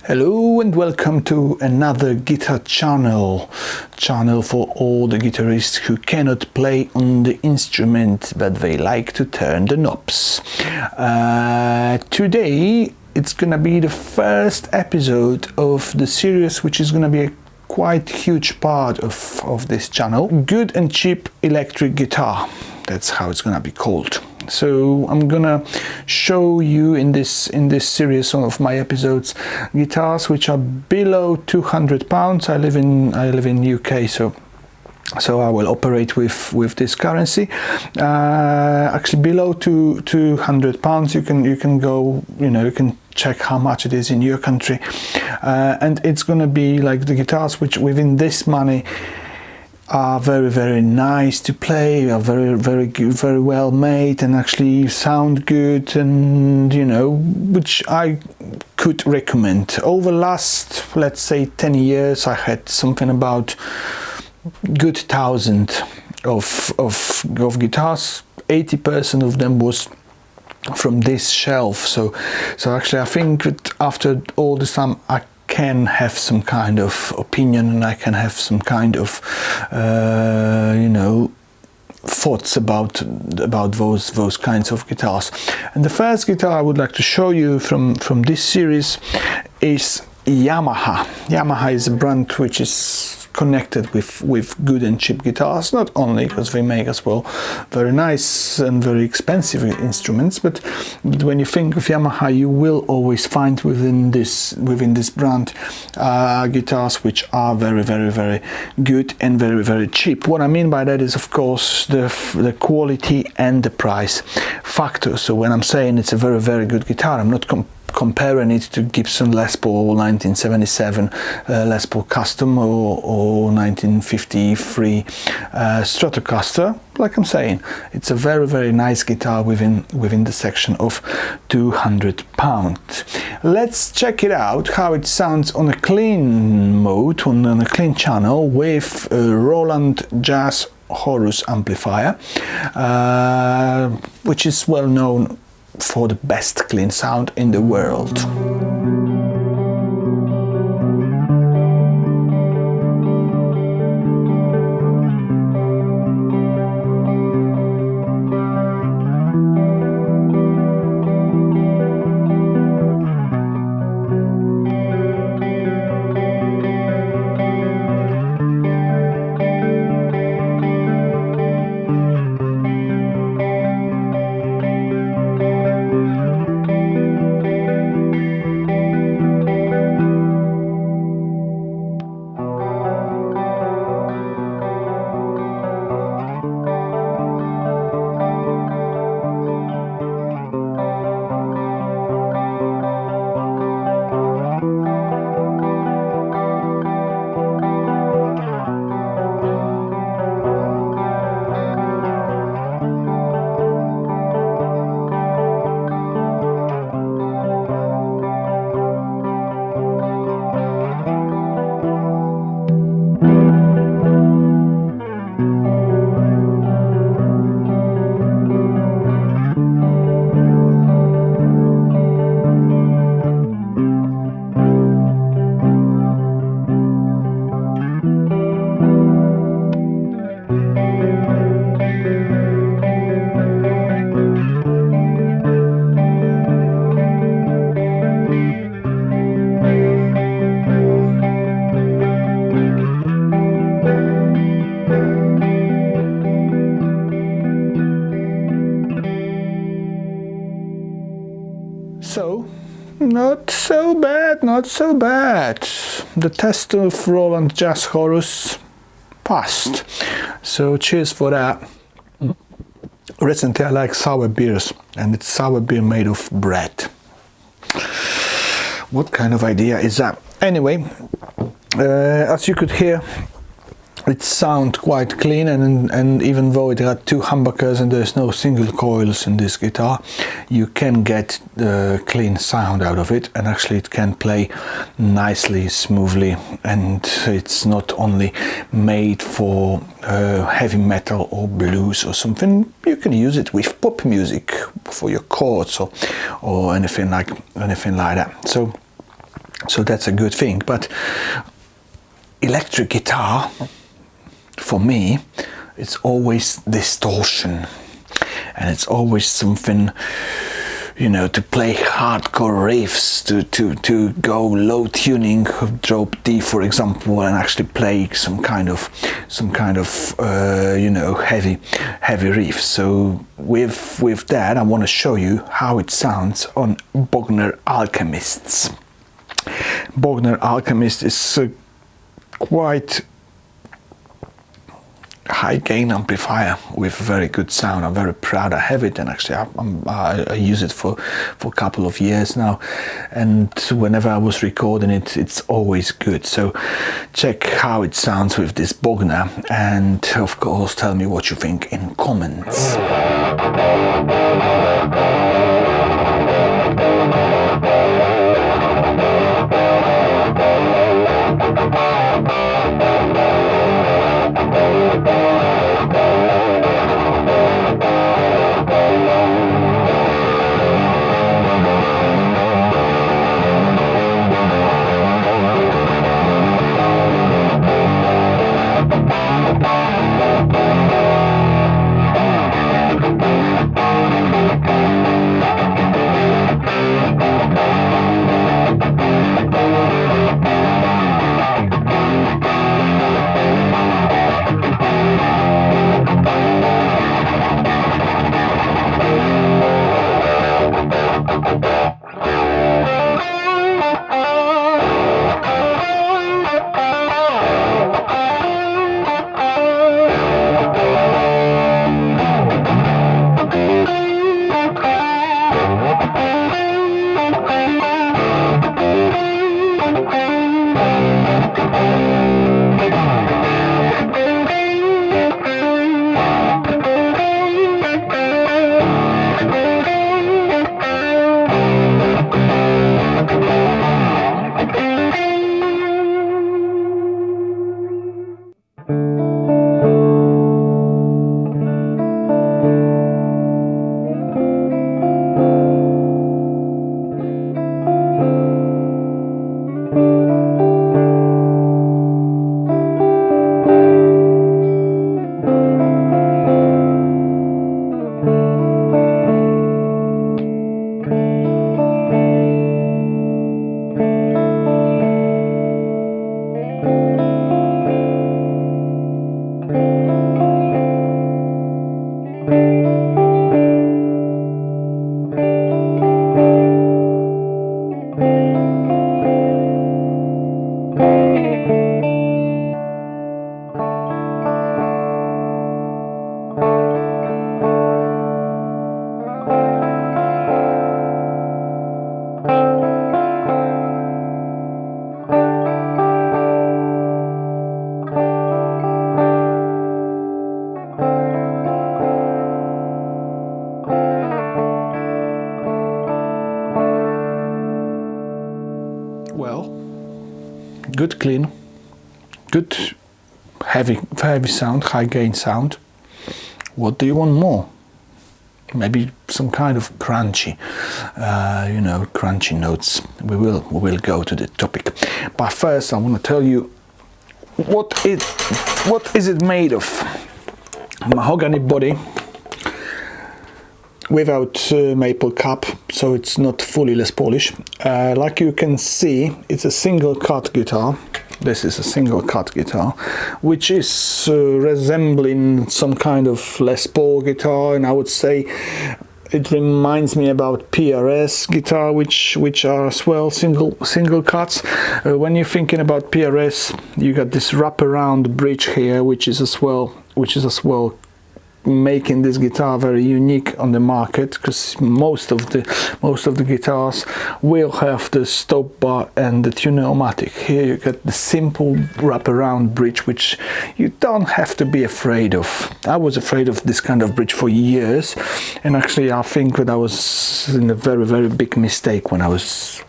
Hello and welcome to another guitar channel for all the guitarists who cannot play on the instrument but they like to turn the knobs. Today it's gonna be the first episode of the series, which is gonna be a quite huge part of this channel. Good and cheap electric guitar, that's how it's gonna be called. So I'm gonna show you in this series of my episodes guitars which are below £200. I live in UK, so I will operate with this currency. Actually below £200 you can go, you can check how much it is in your country, and it's gonna be like the guitars which within this money are very, very nice to play, are very, very good, very well made, and actually sound good, and which I could recommend. Over last, let's say, 10 years, I had something about good 1,000 of guitars. 80% of them was from this shelf. So actually, I think that after all this time, I can have some kind of opinion, and I can have some kind of thoughts about those kinds of guitars. And the first guitar I would like to show you from this series is Yamaha. Yamaha is a brand which is connected with good and cheap guitars, not only because they make as well very nice and very expensive instruments, but when you think of Yamaha, you will always find within this brand guitars which are very, very, very good and very, very cheap. What I mean by that is, of course, the quality and the price factor. So when I'm saying it's a very, very good guitar, I'm not comparing it to Gibson Les Paul 1977 Les Paul Custom or 1953 Stratocaster. Like I'm saying, it's a very, very nice guitar within the section of £200. Let's check it out how it sounds on a clean mode, on a clean channel with a Roland Jazz Horus amplifier, which is well known for the best clean sound in the world. So, not so bad. The test of Roland Jazz Horus passed. So cheers for that. Recently I like sour beers, and it's sour beer made of bread. What kind of idea is that? Anyway, as you could hear, it sounds quite clean, and even though it had two humbuckers and there's no single coils in this guitar, you can get the clean sound out of it, and actually it can play nicely, smoothly, and it's not only made for heavy metal or blues or something. You can use it with pop music for your chords or anything like that. So so that's a good thing. But electric guitar, for me, it's always distortion, and it's always something, you know, to play hardcore riffs, to go low tuning, drop D, for example, and actually play some kind of you know, heavy riff. So with that, I want to show you how it sounds on Bogner Alchemists. Bogner Alchemist is quite high gain amplifier with very good sound. I'm very proud I have it, and actually I use it for a couple of years now, and whenever I was recording it, it's always good. So check how it sounds with this Bogner, and of course tell me what you think in comments. Well, good clean, good heavy sound, high gain sound. What do you want more? Maybe some kind of crunchy, you know, crunchy notes. We will go to the topic, but first I want to tell you what is it made of. Mahogany body without maple cap, so it's not fully Les Paulish. Like you can see, it's a single cut guitar. This is a single cut guitar, which is resembling some kind of Les Paul guitar, and I would say it reminds me about PRS guitar, which are as well single cuts. When you're thinking about PRS, you got this wraparound bridge here, which is as well making this guitar very unique on the market, because most of the guitars will have the stop bar and the tuner-o-matic. Here you get the simple wraparound bridge, which you don't have to be afraid of. I was afraid of this kind of bridge for years, and actually I think that I was in a very big mistake when I was,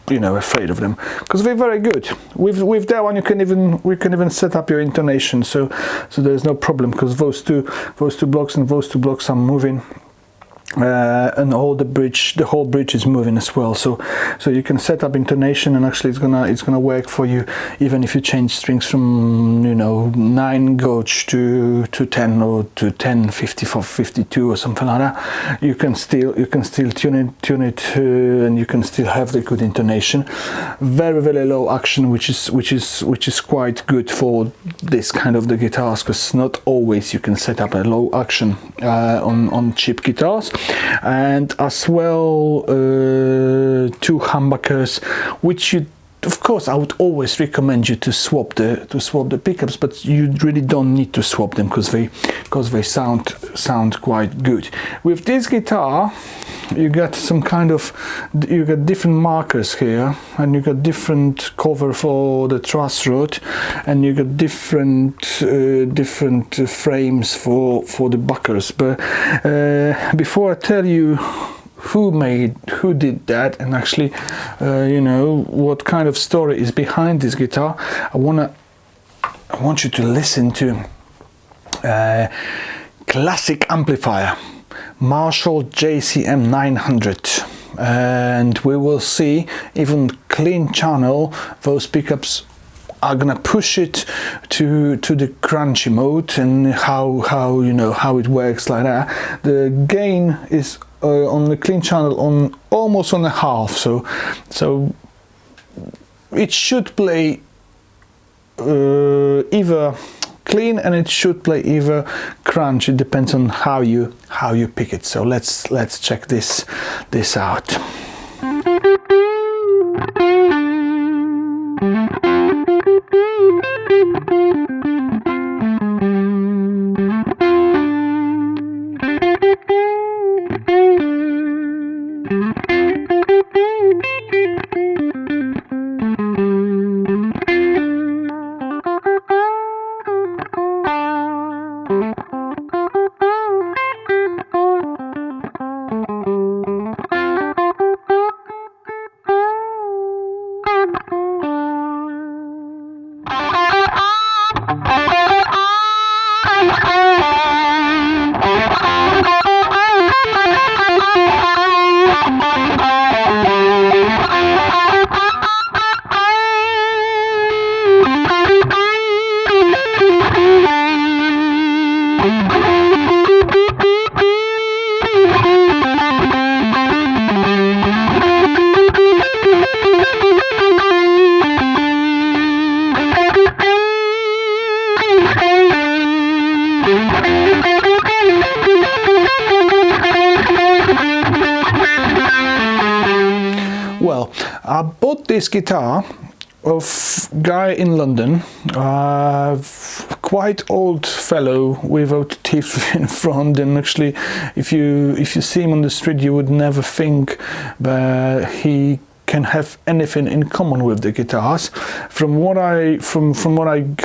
you know, afraid of them, because they're very good. With that one, we can even set up your intonation, so there's no problem, because those two blocks and those two blocks are moving and the whole bridge is moving as well. So you can set up intonation, and actually it's gonna work for you even if you change strings from 9 gauge to 10 or to 10 54 52 or something like that. You can still tune it and you can still have the good intonation. Very, very low action, which is quite good for this kind of the guitars, because not always you can set up a low action on cheap guitars. And as well 2 humbuckers, which of course I would always recommend you to swap the pickups, but you really don't need to swap them because they sound quite good. With this guitar you got different markers here, and you got different cover for the truss rod, and you got different frames for the buckers. But before I tell you who did that, and actually what kind of story is behind this guitar, I want you to listen to classic amplifier, Marshall JCM 900, and we will see even clean channel, those pickups are gonna push it to the crunchy mode, and how it works like that. The gain is on the clean channel on almost on a half, so it should play either clean, and it should play either crunch. It depends on how you pick it. So let's check this out. Well, I bought this guitar of guy in London, quite old fellow without teeth in front, and actually if you see him on the street you would never think that he can have anything in common with the guitars. From what I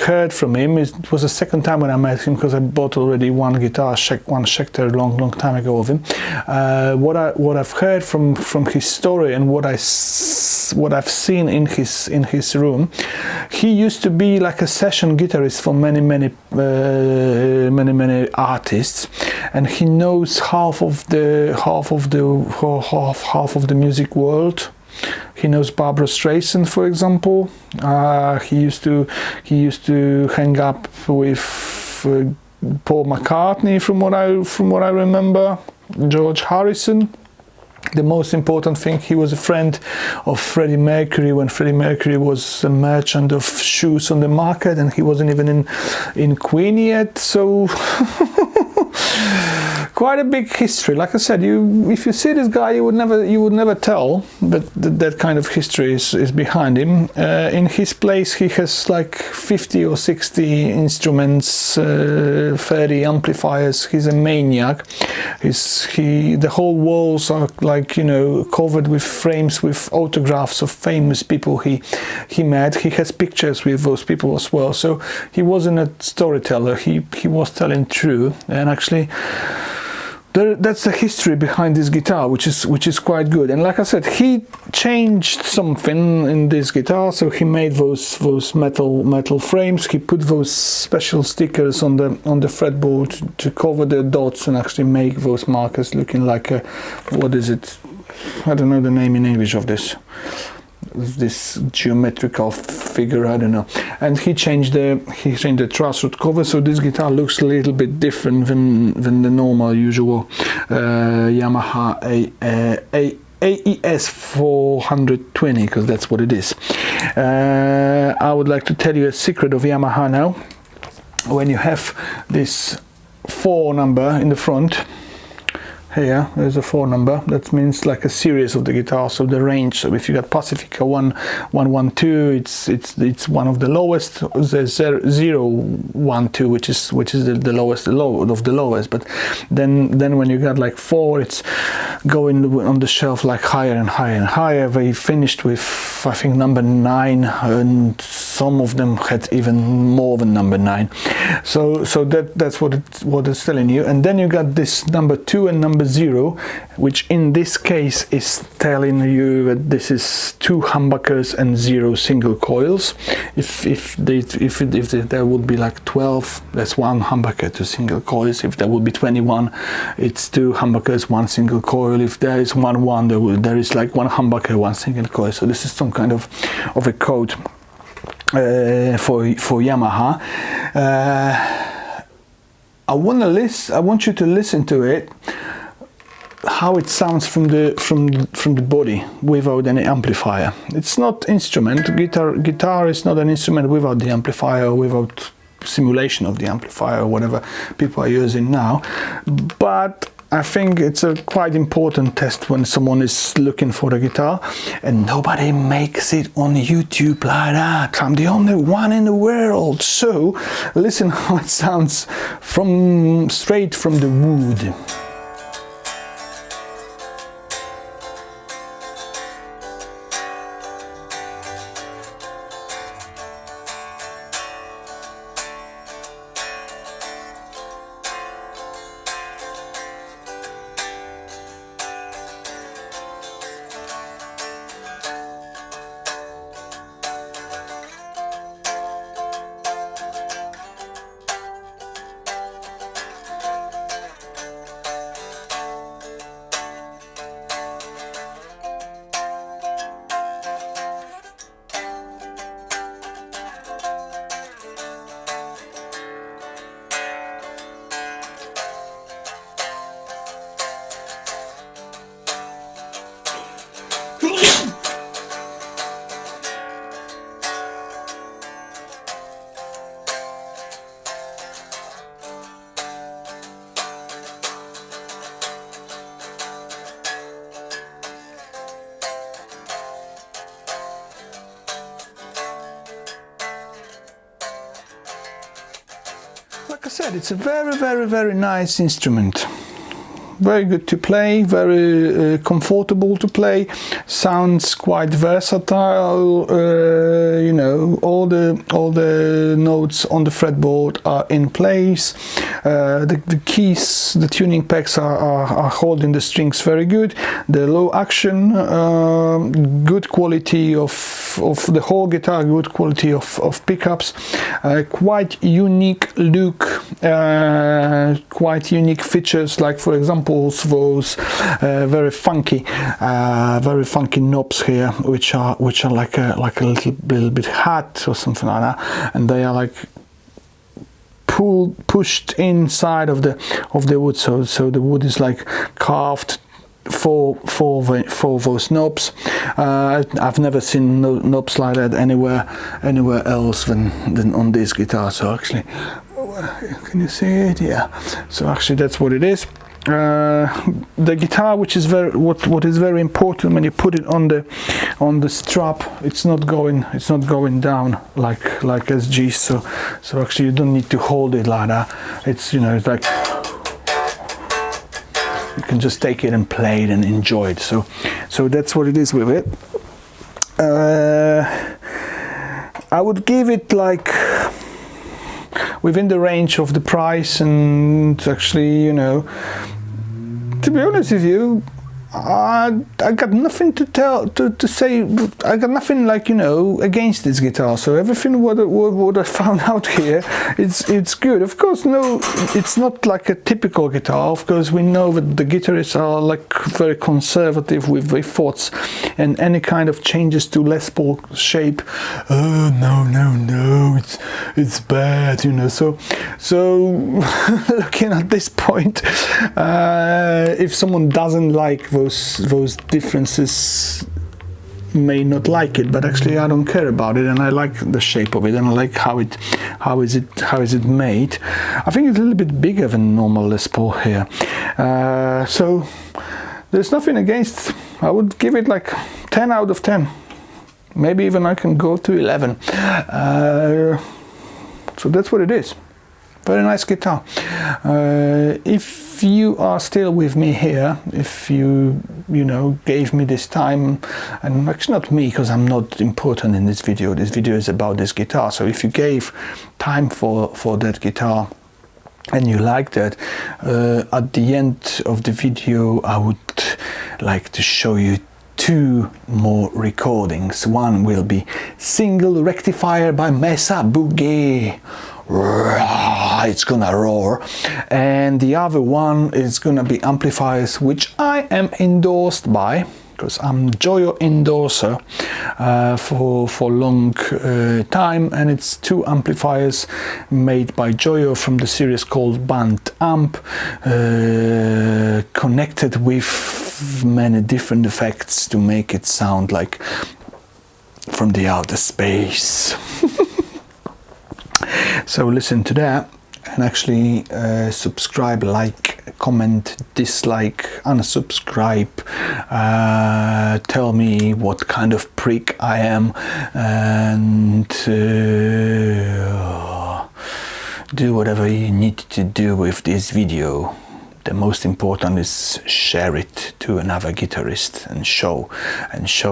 heard from him, it was the second time when I met him, because I bought already one guitar, one Schecter long time ago of him. What I've heard from his story, and what I've seen in his room, he used to be like a session guitarist for many artists, and he knows half of the music world. He knows Barbra Streisand, for example. He used to hang up with Paul McCartney, from what I remember. George Harrison. The most important thing, he was a friend of Freddie Mercury when Freddie Mercury was a merchant of shoes on the market, and he wasn't even in Queen yet. So quite a big history. Like I said, if you see this guy, you would never tell that kind of history is behind him. In his place, he has like 50 or 60 instruments, 30 amplifiers. He's a maniac. The whole walls are like covered with frames with autographs of famous people he met. He has pictures with those people as well. So he wasn't a storyteller. He was telling true, and actually that's the history behind this guitar, which is quite good. And like I said, he changed something in this guitar. So he made those metal frames. He put those special stickers on the fretboard to cover the dots and actually make those markers looking like a, what is it? I don't know the name in English of this geometrical figure, I don't know. And he changed the truss rod cover, so this guitar looks a little bit different than the normal usual Yamaha AES 420, because that's what it is. I would like to tell you a secret of Yamaha now. When you have this 4 number in the front, here there's a 4 number, that means like a series of the guitar, so the range. So if you got Pacifica 112, it's one of the lowest. There's 012, which is the lowest of the lowest. But then when you got like 4, it's going on the shelf like higher and higher and higher. They finished with, I think, number 9, and some of them had even more than number 9. So that's what it's telling you. And then you got this number 2 and number 0, which in this case is telling you that this is 2 humbuckers and 0 single coils. If there would be like 12, that's 1 humbucker, 2 single coils. If there would be 21, it's 2 humbuckers, 1 single coil. If there is 1, there is like 1 humbucker, 1 single coil. So this is some kind of a code for Yamaha. I want you to listen to it, how it sounds from the body without any amplifier. It's not instrument. Guitar is not an instrument without the amplifier, without simulation of the amplifier, or whatever people are using now. But I think it's a quite important test when someone is looking for a guitar, and nobody makes it on YouTube like that. I'm the only one in the world. So listen how it sounds straight from the wood. Like I said, it's a very nice instrument. Very good to play, very comfortable to play, sounds quite versatile. You know, all the notes on the fretboard are in place. The keys, the tuning pegs are holding the strings very good. The low action, good quality of the whole guitar, good quality of pickups, quite unique look, quite unique features, like for example those very funky knobs here, which are like a little bit hot or something like that, and they are like pushed inside of the wood, so the wood is like carved for those knobs. I've never seen knobs like that anywhere else than on this guitar. So actually, can you see it? Yeah. So actually, that's what it is. The guitar, which is what is very important when you put it on the strap, it's not going down like SG. So actually, you don't need to hold it like that. It's, you know, it's like you can just take it and play it and enjoy it. So that's what it is with it. I would give it like within the range of the price, and actually, you know, To be honest with you, I got nothing to say. I got nothing, like, you know, against this guitar. So everything what I found out here, it's good. Of course, no, it's not like a typical guitar. Of course, we know that the guitarists are like very conservative with their thoughts, and any kind of changes to Les Paul shape, oh no, it's bad, you know. So looking at this point, if someone doesn't like those differences, may not like it, but actually I don't care about it, and I like the shape of it, and I like how is it made. I think it's a little bit bigger than normal Les Paul here, so there's nothing against. I would give it like 10 out of 10, maybe even I can go to 11. So that's what it is. Very nice guitar. If you are still with me here, if you know, gave me this time, and actually not me, because I'm not important in this video. This video is about this guitar. So if you gave time for that guitar and you liked it, at the end of the video I would like to show you 2 more recordings. One will be Single Rectifier by Mesa Boogie. It's gonna roar, and the other one is gonna be amplifiers, which I am endorsed by, because I'm Joyo endorser for long time, and it's 2 amplifiers made by Joyo from the series called Band Amp, connected with many different effects to make it sound like from the outer space. So listen to that, and actually subscribe, like, comment, dislike, unsubscribe, tell me what kind of prick I am, and do whatever you need to do with this video. The most important is share it to another guitarist and show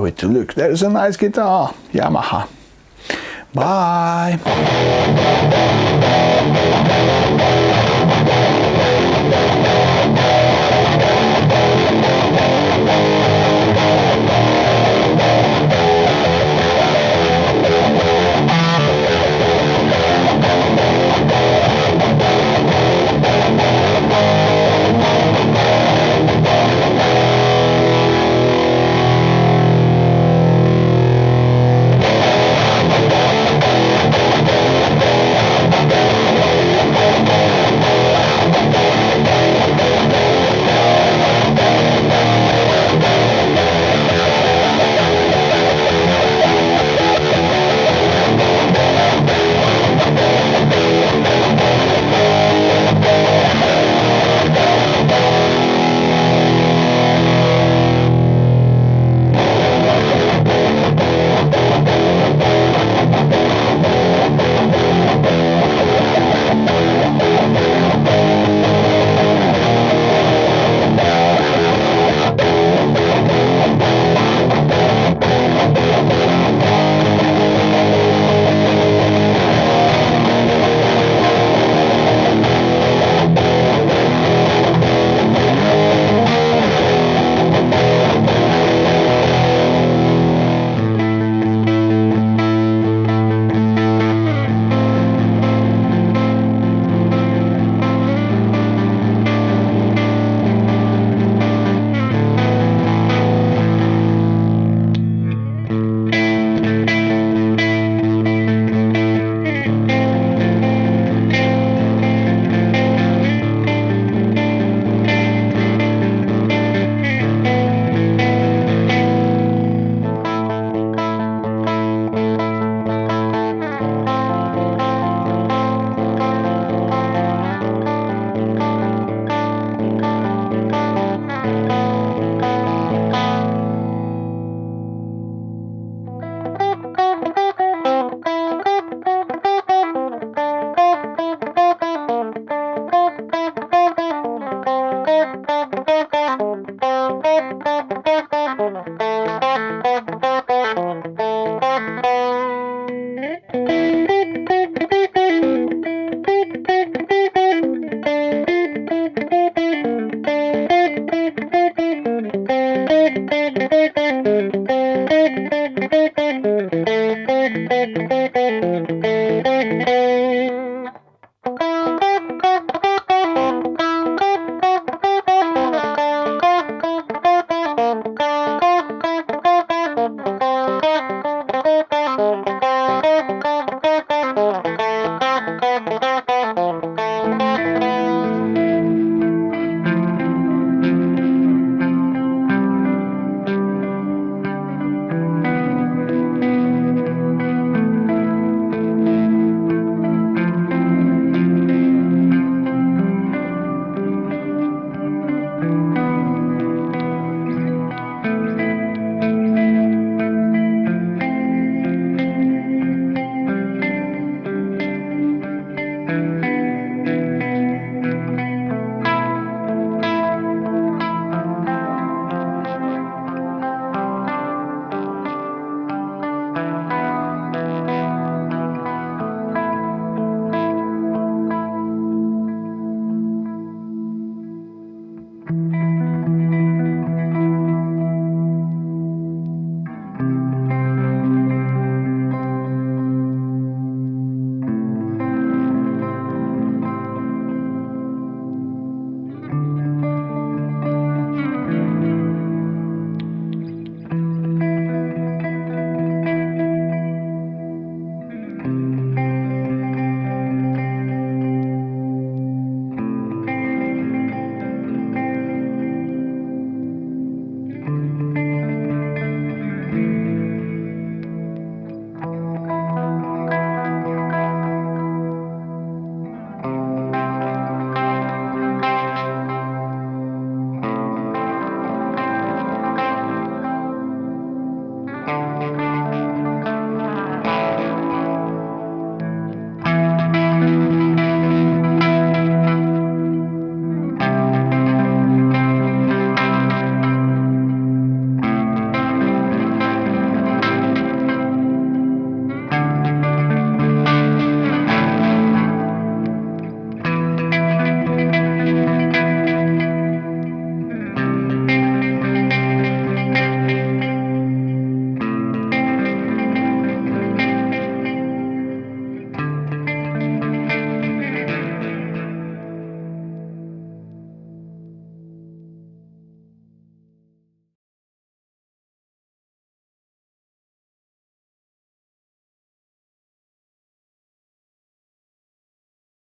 it to, look, there's a nice guitar, Yamaha. Bye.